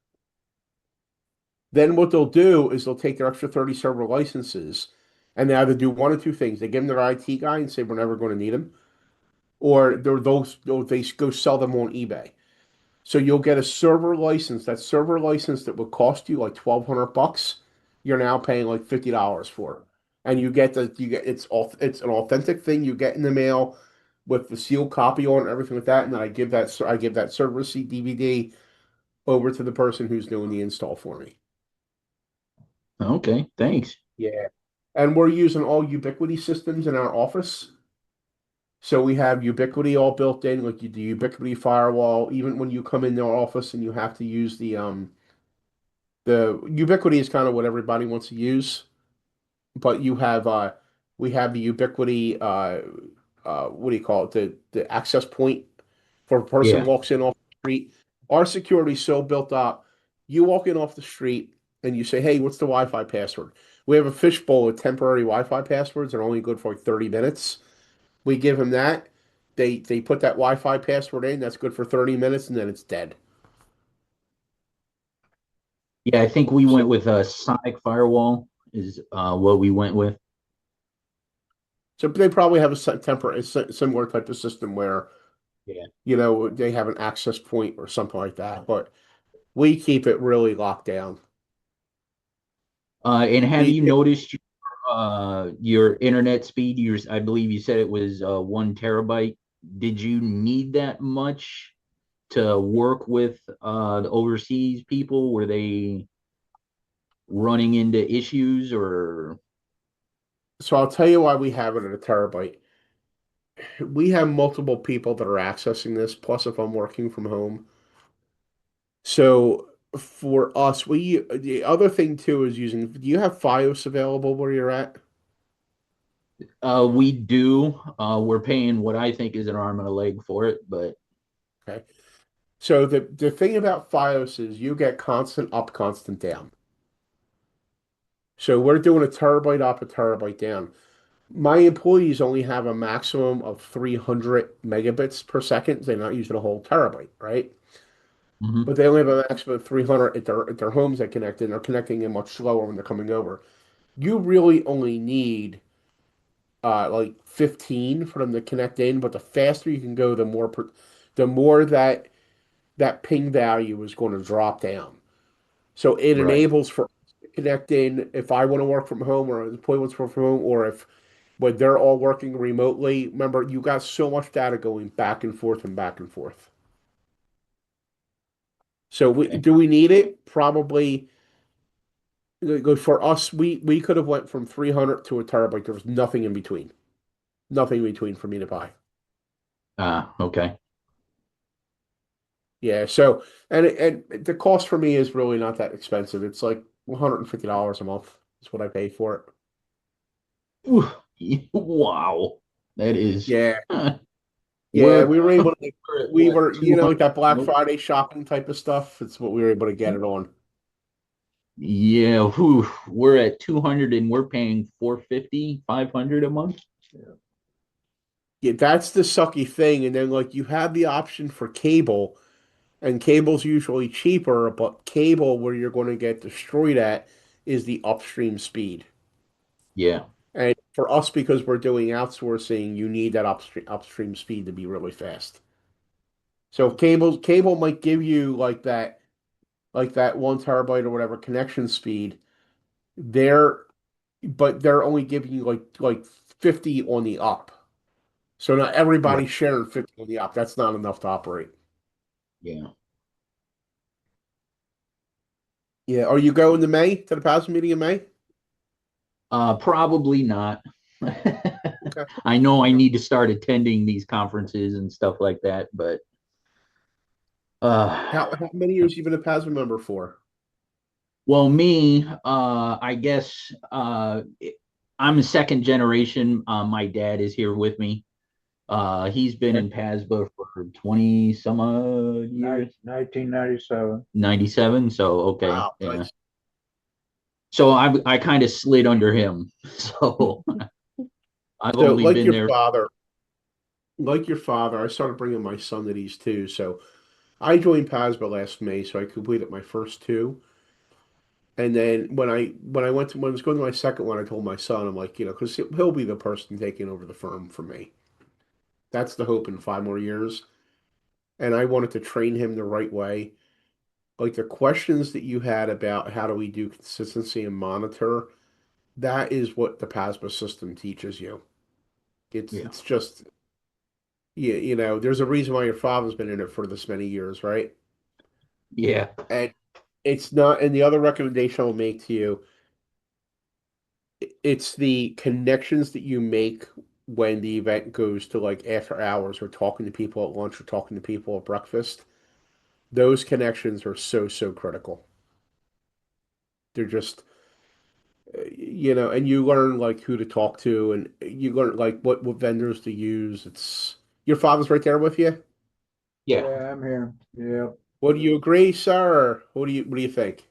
Then what they'll do is they'll take their extra 30 server licenses and they either do one or two things. They give them their IT guy and say, we're never going to need them, or they go sell them on eBay. So you'll get a server license. That server license that would cost you like 1,200 bucks, you're now paying like $50 for. And you get it's an authentic thing you get in the mail with the sealed copy on it, everything like that. And then I give that server receipt DVD over to the person who's doing the install for me. Okay, thanks. Yeah. And we're using all Ubiquity systems in our office. So we have Ubiquity all built in, like the Ubiquity firewall. Even when you come in our office and you have to use the Ubiquity is kind of what everybody wants to use, but we have the Ubiquity what do you call it? The access point for a person Yeah, walks in off the street. Our security is so built up. You walk in off the street and you say, "Hey, what's the Wi-Fi password?" We have a fishbowl of temporary Wi-Fi passwords. They're only good for like 30 minutes. We give them that. They put that Wi-Fi password in. That's good for 30 minutes, and then it's dead. yeah. I think we So went with a Sonic firewall is what we went with. so they probably have a temporary similar type of system where Yeah. they have an access point or something like that. But we keep it really locked down. And have We you noticed your internet speed? I believe you said it was 1 terabyte. Did you need that much to work with the overseas people? Were they running into issues or? so I'll tell you why we have it at a terabyte. We have multiple people that are accessing this. Plus, if I'm working from home, so for us, the other thing too is using. Do you have FiOS available where you're at? We do. We're paying what I think is an arm and a leg for it, but Okay. So the thing about FiOS is you get constant up, constant down. So we're doing a terabyte up, a terabyte down. My employees only have a maximum of 300 megabits per second. They're not using a whole terabyte, right? mhm. But they only have a maximum of 300 at their homes that connect, and they're connecting in much slower when they're coming over. You really only need like 15 for them to connect in, but the faster you can go, the more that ping value is going to drop down. So it Right. enables for us to connect in if I want to work from home or the employee wants to work from home, or if when they're all working remotely. Remember, you got so much data going back and forth and back and forth. So Okay. do we need it? Probably. For us, we could have went from 300 to a terabyte. There was nothing in between. Nothing in between for me to buy. Okay. Yeah. So and the cost for me is really not that expensive. It's like $150 a month is what I pay for it. Ooh, wow. That is Yeah. Yeah, we're we were able to, we're at we what were, like 200. that Black Nope. Friday shopping type of stuff. It's what we were able to get it on. Yeah, whew, we're at 200 and we're paying 450, 500 a month. Yeah, that's the sucky thing. And then like you have the option for cable, and cable's usually cheaper, but cable where you're going to get destroyed at is the upstream speed. Yeah. And for us, because we're doing outsourcing, you need that upstream speed to be really fast. So cable might give you like that 1 terabyte or whatever connection speed. They're but they're only giving you like 50 on the up. So not Right. everybody's sharing 50 on the up. That's not enough to operate. Yeah. Yeah. Are you going to May to the PASM meeting in May? Probably not. Okay. I know I need to start attending these conferences and stuff like that, but uh How many years you been a PASM member for? Well, me, I guess I'm a second generation. My dad is here with me. He's been in PASBA for 20 some years, 1997. 97. So, okay. Wow, Yeah. nice. So I kind of slid under him. So I've So, only been there. like your father, I started bringing my son to these too. So, I joined PASBA last May, so I completed my first two. And then when I was going to my second one, I told my son, I'm like, because he'll be the person taking over the firm for me. That's the hope in 5 more years. And I wanted to train him the right way. Like the questions that you had about how do we do consistency and monitor, that is what the PASMA system teaches you. It's Yeah. it's just there's a reason why your father's been in it for this many years, right? Yeah. And it's not, and the other recommendation I'll make to you, it's the connections that you make when the event goes to like after hours or talking to people at lunch or talking to people at breakfast. Those connections are so, so critical. They're just, and you learn like who to talk to and you learn like what vendors to use. It's your father's right there with you. Yeah. Yeah, I'm here. Yeah. Would you agree, sir? Or what do you think?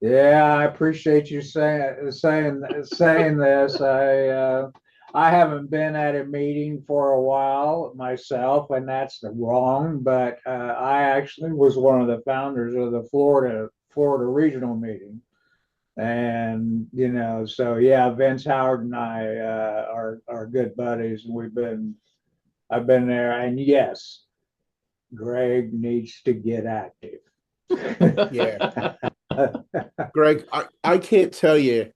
Yeah, I appreciate you saying this. I haven't been at a meeting for a while myself, and that's the wrong. But I actually was one of the founders of the Florida regional meeting, and so yeah, Vince Howard and I are good buddies, and I've been there, and yes, Greg needs to get active. Yeah, Greg, I can't tell you,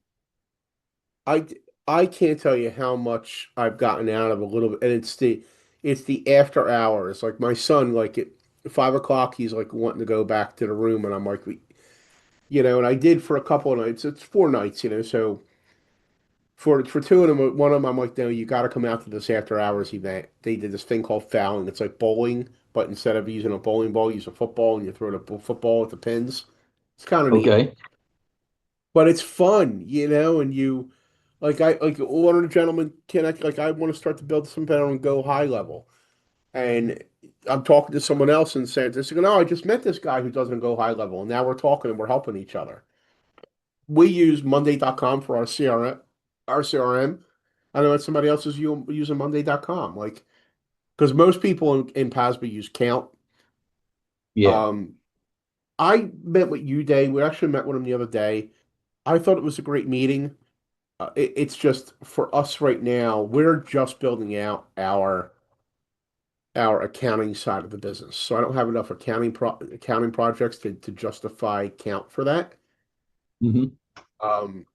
I I can't tell you how much I've gotten out of a little bit, and it's the after hours. Like my son, like at 5 o'clock, he's like wanting to go back to the room, and I'm like, and I did for a couple of nights. It's 4 nights, so for two of them, one of them, I'm like, no, you got to come out to this after hours event. They did this thing called fouling. It's like bowling, but instead of using a bowling ball, use a football, and you throw the football with the pins. It's kind of neat, Okay. but it's fun, and you. Like I like one of the gentlemen connect like I want to start to build some better and go high level. And I'm talking to someone else and saying this, no, I just met this guy who doesn't go high level, and now we're talking and we're helping each other. We use Monday.com for our CRM. I know that somebody else is using Monday.com. Like, because most people in PASBA use Count. Yeah. Um, I met with you, Day. We actually met with him the other day. I thought it was a great meeting. It's just for us right now, we're just building out our accounting side of the business. So I don't have enough accounting projects to justify count for that. Hmm. Um,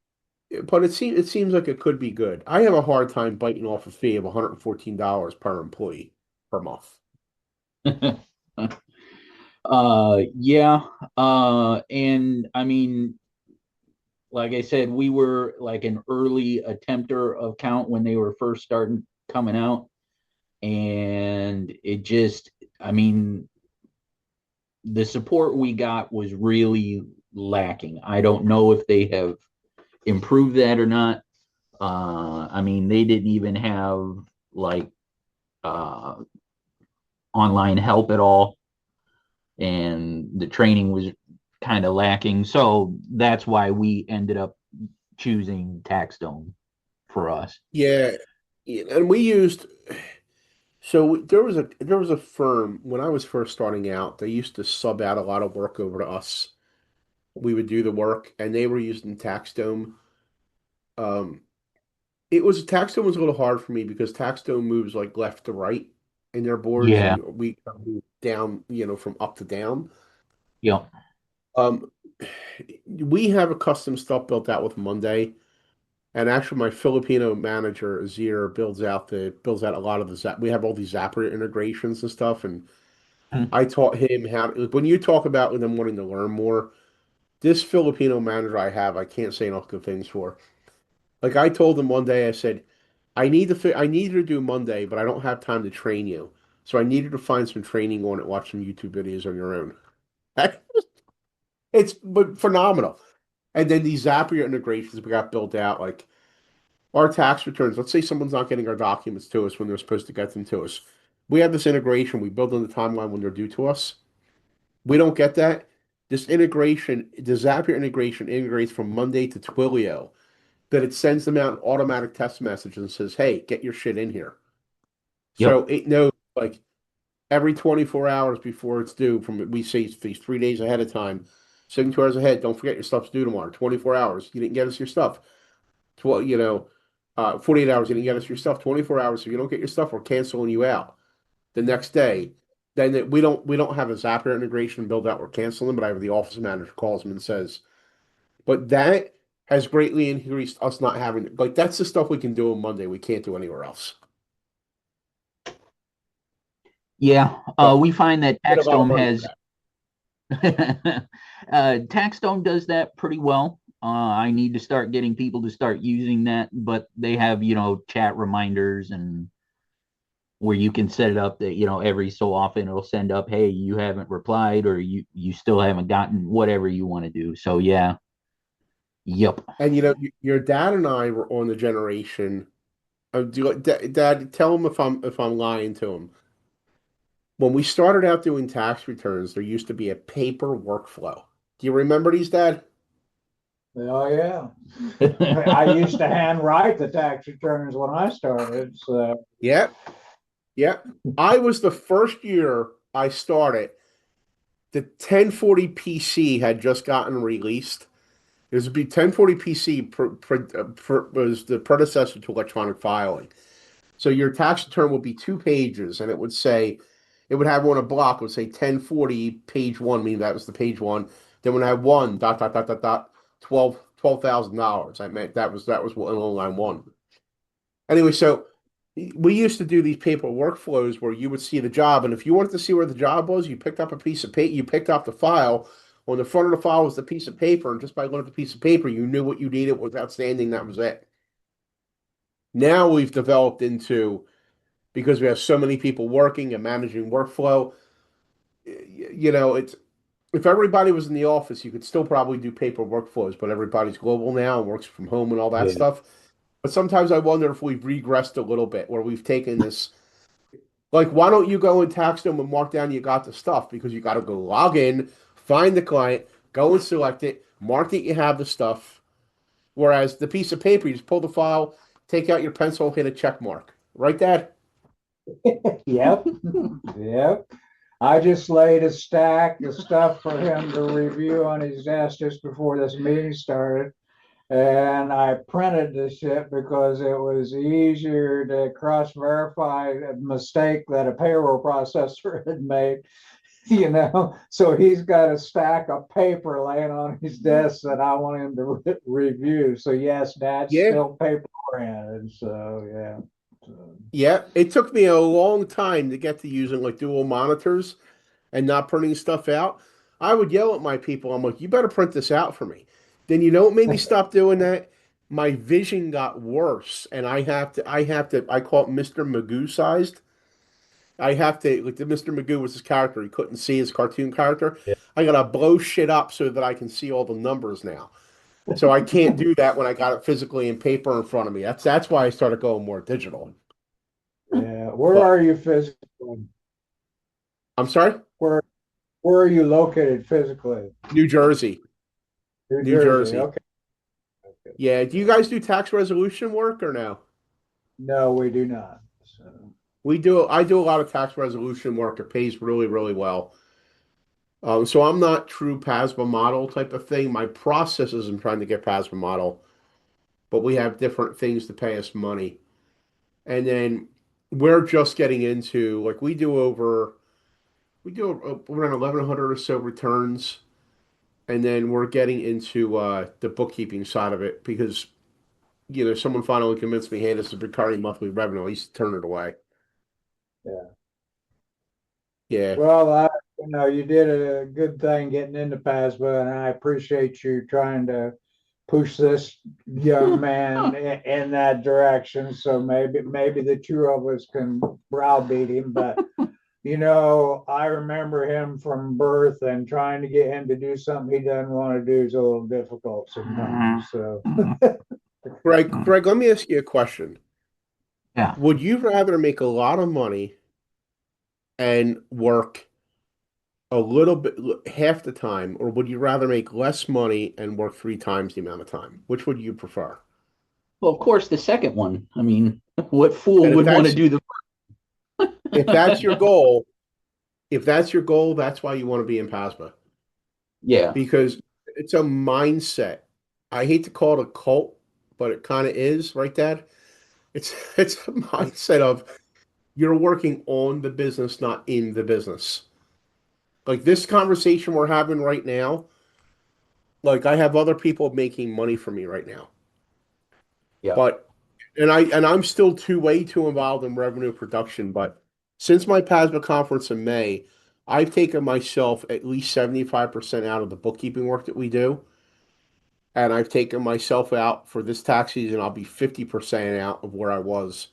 but it seems like it could be good. I have a hard time biting off a fee of $114 per employee per month. Yeah. And I mean, like I said, we were like an early attempter of count when they were first starting coming out. And it just, I mean, the support we got was really lacking. I don't know if they have improved that or not. I mean, they didn't even have like uh, online help at all, and the training was kind of lacking. So that's why we ended up choosing TaxDome for us. Yeah, yeah, and we used so there was a firm when I was first starting out. They used to sub out a lot of work over to us. We would do the work, and they were using TaxDome. Um, Taxstone was a little hard for me because Taxstone moves like left to right in their boards, Yeah. and we move down, from up to down. Yeah. Um, we have a custom stuff built out with Monday, and actually, my Filipino manager Azir builds out a lot of the Zap. We have all these Zapier integrations and stuff, and I taught him how. When you talk about them wanting to learn more, this Filipino manager I have, I can't say enough good things for. Like I told him one day, I said, I need you to do Monday, but I don't have time to train you. So I need you to find some training on it, watch some YouTube videos on your own. It's but phenomenal. And then these Zapier integrations we got built out, like our tax returns. Let's say someone's not getting our documents to us when they're supposed to get them to us. We have this integration. We build in the timeline when they're due to us. We don't get that. This integration, the Zapier integration integrates from Monday to Twilio, that it sends them out an automatic text message and says, "Hey, get your shit in here." Yep. So it knows like every 24 hours before it's due, from we say these 3 days ahead of time, 72 hours ahead. Don't forget your stuff's due tomorrow. 24 hours, you didn't get us your stuff. 12, 48 hours, you didn't get us your stuff. 24 hours, if you don't get your stuff, we're canceling you out the next day. Then we don't have a Zapier integration build out. We're canceling, but I have the office manager calls them and says, but that has greatly increased us not having like that's the stuff we can do on Monday. We can't do anywhere else. Yeah, So we find that get a lot of TaxDome money for has that. TaxDome does that pretty well. I need to start getting people to start using that, but they have, chat reminders and where you can set it up that, every so often it'll send up, hey, you haven't replied or you still haven't gotten whatever you want to do. So yeah. Yep. And your dad and I were on the generation. Dad, tell him if I'm lying to him. When we started out doing tax returns, there used to be a paper workflow. Do you remember these, Dad? Oh, yeah. I used to handwrite the tax returns when I started. So, Yeah, yeah. I was the first year I started. The 1040 PC had just gotten released. It was 1040 PC was the predecessor to electronic filing. So your tax return would be 2 pages, and it would have on a block, it would say 1040 page one, meaning that was the page one. Then when I had one dot dot dot dot dot $12,000. I meant that was what on line one. Anyway, so we used to do these paper workflows where you would see the job, and if you wanted to see where the job was, you picked up a piece of paper, you picked up the file. On the front of the file was the piece of paper, and just by looking at the piece of paper, you knew what you needed was outstanding. That was it. Now we've developed into, because we have so many people working and managing workflow, it's if everybody was in the office, you could still probably do paper workflows, but everybody's global now and works from home and all that Yeah. stuff. But sometimes I wonder if we've regressed a little bit, where we've taken this, like, why don't you go and tax them and mark down you got the stuff? Because you got to go log in, find the client, go and select it, mark that you have the stuff. Whereas the piece of paper, you just pull the file, take out your pencil, hit a check mark. Right, Dad? yep, yep. I just laid a stack of stuff for him to review on his desk just before this meeting started. And I printed the shit because it was easier to cross-verify a mistake that a payroll processor had made, So he's got a stack of paper laying on his desk that I want him to review. So yes, that's Yeah. still paper oriented. So yeah. So, Yeah. It took me a long time to get to using like dual monitors and not printing stuff out. I would yell at my people. I'm like, you better print this out for me. Then you know what made me stop doing that? My vision got worse, and I call it Mr. Magoo sized. I have to, like, the Mr. Magoo was his character. He couldn't see his cartoon character. Yeah. I gotta blow shit up so that I can see all the numbers now. So I can't do that when I got it physically in paper in front of me. That's why I started going more digital. yeah. Where But are you physically? I'm sorry, Where where are you located physically? New Jersey, New New Jersey. Jersey. Okay. Okay. Yeah. Do you guys do tax resolution work or no? No, we do not. So, We do. I do a lot of tax resolution work. It pays really, really well. So I'm not true PASMA model type of thing. My processes I'm trying to get PASMA model, but we have different things to pay us money. And then we're just getting into, like, we do around 1,100 or so returns, and then we're getting into the bookkeeping side of it because someone finally convinced me, hey, this is recurring monthly revenue. I used to turn it away. yeah. Yeah. Well, you did a good thing getting into PASBA, and I appreciate you trying to push this young man in that direction. So maybe the two of us can browbeat him. But I remember him from birth, and trying to get him to do something he doesn't want to do is a little difficult sometimes. So, Greg, let me ask you a question. Yeah. Would you rather make a lot of money and work a little bit, half the time, or would you rather make less money and work 3 times the amount of time? Which would you prefer? Well, of course, the second one. I mean, what fool And would want to do the? if that's your goal, that's why you want to be in PASMA, Yeah. because it's a mindset. I hate to call it a cult, but it kind of is, right, Dad? It's a mindset of you're working on the business, not in the business. Like this conversation we're having right now, like I have other people making money for me right now. Yeah. But I'm still way too involved in revenue production. But since my PASMA conference in May, I've taken myself at least 75% out of the bookkeeping work that we do. And I've taken myself out for this tax season. I'll be 50% out of where I was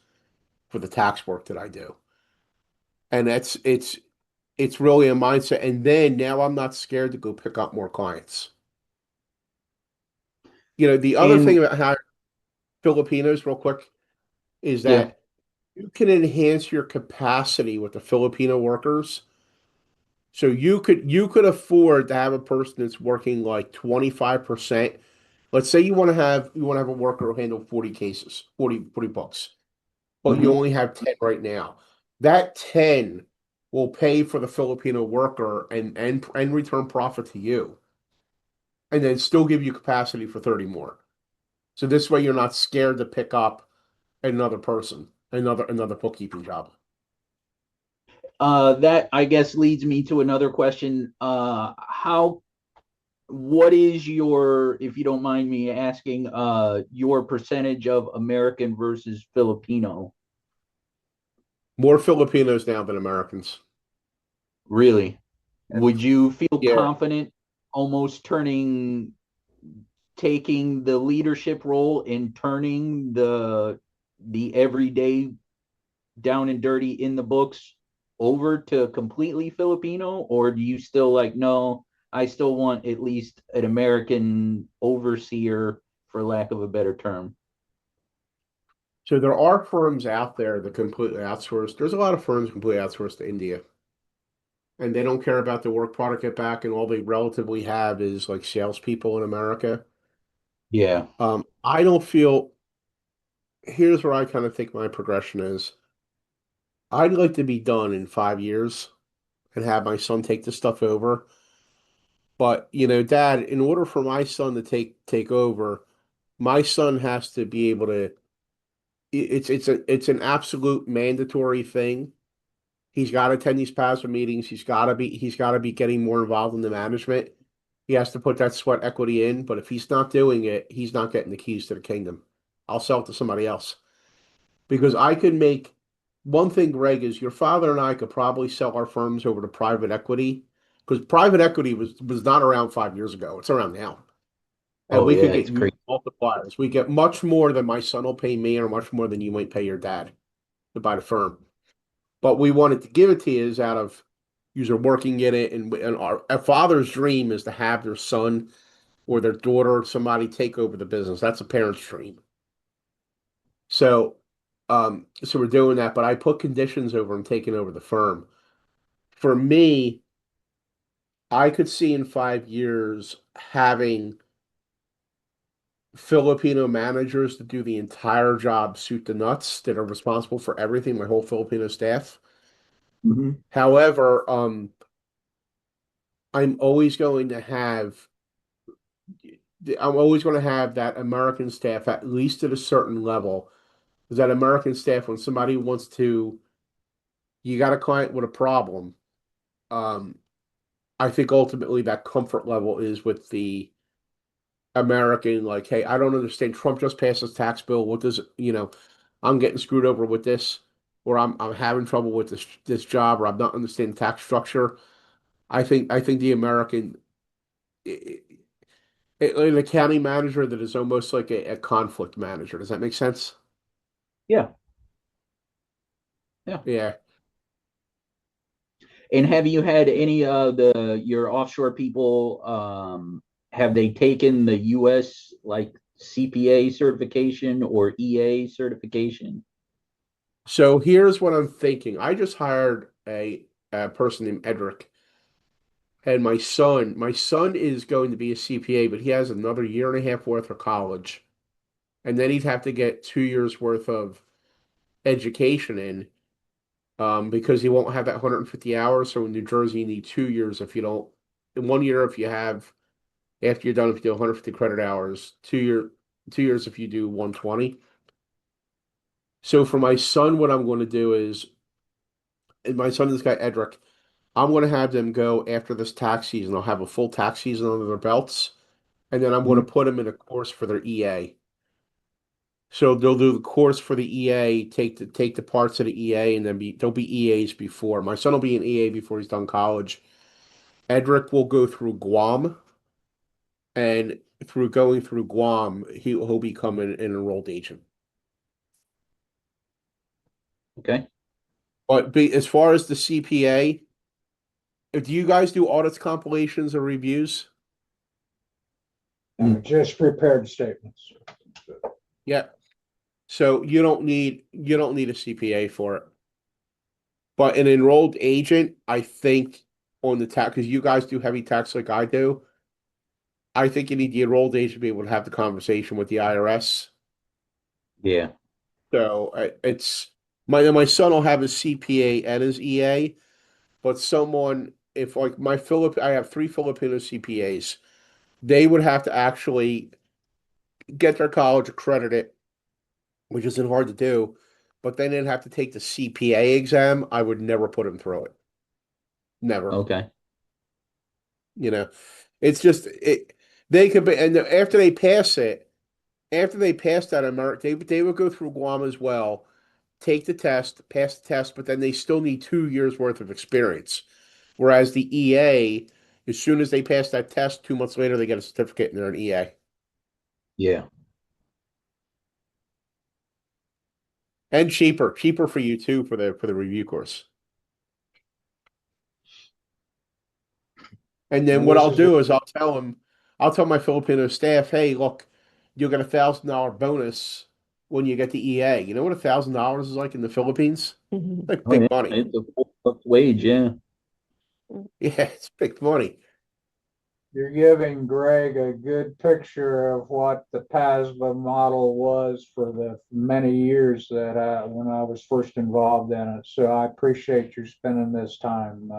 for the tax work that I do. And it's really a mindset. And then now I'm not scared to go pick up more clients. The other thing And about how Filipinos, real quick, is yeah. that you can enhance your capacity with the Filipino workers. So you could afford to have a person that's working like 25%. Let's say you want to have a worker who handle 40 cases, 40 books, but you Mhm. only have 10 right now. That 10 will pay for the Filipino worker and return profit to you, and then still give you capacity for 30 more. So this way you're not scared to pick up another person, another bookkeeping job. That I guess leads me to another question. What is your, if you don't mind me asking, your percentage of American versus Filipino? More Filipinos now than Americans. Really? Would you feel Yeah. confident almost taking the leadership role and turning the everyday down and dirty in the books over to completely Filipino, or do you still like, no, I still want at least an American overseer, for lack of a better term? So there are firms out there that completely outsource. There's a lot of firms completely outsourced to India, and they don't care about the work product get back, and all they relatively have is like salespeople in America. Yeah. I don't feel. Here's where I kind of think my progression is. I'd like to be done in 5 years and have my son take the stuff over. But Dad, in order for my son to take over, my son has to be able to. It's an absolute mandatory thing. He's got to attend these PASMA meetings. He's got to be getting more involved in the management. He has to put that sweat equity in. But if he's not doing it, he's not getting the keys to the kingdom. I'll sell it to somebody else because I could make one thing, Greg, is your father and I could probably sell our firms over to private equity because private equity was not around 5 years ago. It's around now. And Oh we could yeah, get it's huge crazy. multipliers. We get much more than my son will pay me or much more than you might pay your dad to buy the firm. But we wanted to give it to you is out of user working in it, and our father's dream is to have their son or their daughter or somebody take over the business. That's a parent's dream. So we're doing that, but I put conditions over him taking over the firm. For me, I could see in 5 years having Filipino managers to do the entire job, suit the nuts, that are responsible for everything, my whole Filipino staff. Mhm. However, I'm always going to have I'm always going to have that American staff at least at a certain level. Because that American staff, when somebody wants to, you got a client with a problem. Um, I think ultimately that comfort level is with the American, like, hey, I don't understand. Trump just passed his tax bill. What does I'm getting screwed over with this, or I'm having trouble with this job, or I'm not understanding tax structure. I think the American an accounting manager that is almost like a conflict manager. Does that make sense? Yeah. Yeah. Yeah. And have you had any of your offshore people, have they taken the US like CPA certification or EA certification? So here's what I'm thinking. I just hired a person named Edric, and my son is going to be a CPA, but he has another year and a half worth of college, and then he'd have to get 2 years worth of education in, because he won't have that 150 hours. So in New Jersey, you need 2 years if you don't. In 1 year, if you have after you're done, if you do 150 credit hours, 2 years if you do 120. So for my son, what I'm going to do is, and my son, this guy Edric, I'm going to have them go after this tax season. They'll have a full tax season under their belts, and then I'm going to put them in a course for their EA. So they'll do the course for the EA, take the parts of the EA, and then they'll be EAs before. My son will be an EA before he's done college. Edric will go through Guam, and through going through Guam, he'll become an enrolled agent. Okay. But as far as the CPA, do you guys do audits, compilations, or reviews? Just prepared statements. Yeah. So you don't need a CPA for it. But an enrolled agent, I think, on the tax, because you guys do heavy tax like I do, I think you need the enrolled agent to be able to have the conversation with the IRS. Yeah. So it's my son will have his CPA and his EA, but someone, if like I have 3 Filipino CPAs, they would have to actually get their college accredited, which isn't hard to do, but then they'd have to take the CPA exam. I would never put them through it. Never. Okay. You know, it's just they could be, and after they pass that America, they would go through Guam as well, take the test, pass the test, but then they still need 2 years worth of experience. Whereas the EA, as soon as they pass that test, 2 months later they get a certificate and they're an EA. Yeah. And cheaper for you too for the review course. And then And what this I'll is do is I'll tell my Filipino staff, hey, look, you'll get $1,000 bonus when you get the EA. You know what $1,000 is like in the Philippines? Like Oh yeah. big money. It's a full wage. Yeah. Yeah, it's big money. You're giving Greg a good picture of what the PASBA model was for the many years that when I was first involved in it. So I appreciate you spending this time.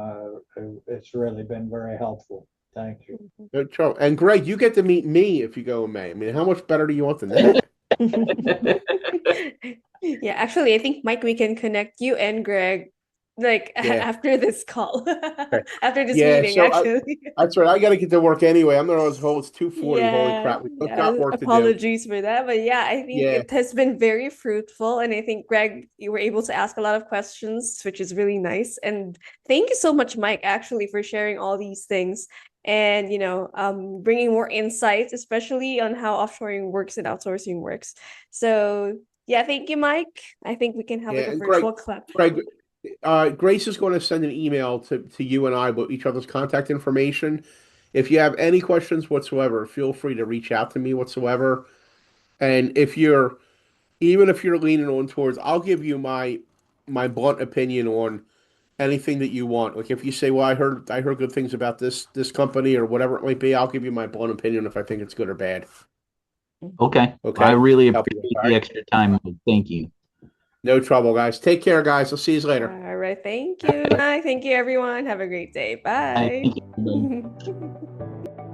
It's really been very helpful. Thank you. No trouble. And Greg, you get to meet me if you go in May. I mean, how much better do you want than that? Yeah, actually, I think Mike, we can connect you and Greg like Yeah. after this call, Okay. after this Yeah, meeting, so actually. that's right. I got to get to work anyway. I'm not always whole. It's 2:40. Holy Yeah, crap. We both yeah. got work to do. Apologies for that. But yeah, I think Yeah. it has been very fruitful. And I think, Greg, you were able to ask a lot of questions, which is really nice. And thank you so much, Mike, actually, for sharing all these things and, bringing more insights, especially on how offshoring works and outsourcing works. So yeah, thank you, Mike. I think we can have Yeah. like a And virtual clap. Greg, Grace is going to send an email to you and I with each other's contact information. If you have any questions whatsoever, feel free to reach out to me whatsoever. And even if you're leaning on towards, I'll give you my blunt opinion on anything that you want. Like if you say, "Well, I heard good things about this company or whatever it might be," I'll give you my blunt opinion if I think it's good or bad. Okay. I Okay? really Help you. appreciate All the right. extra time. Thank you. No trouble, guys. Take care, guys. I'll see you later. All right. Thank you, Mike. Thank you, everyone. Have a great day. I Bye. thank you. Everybody.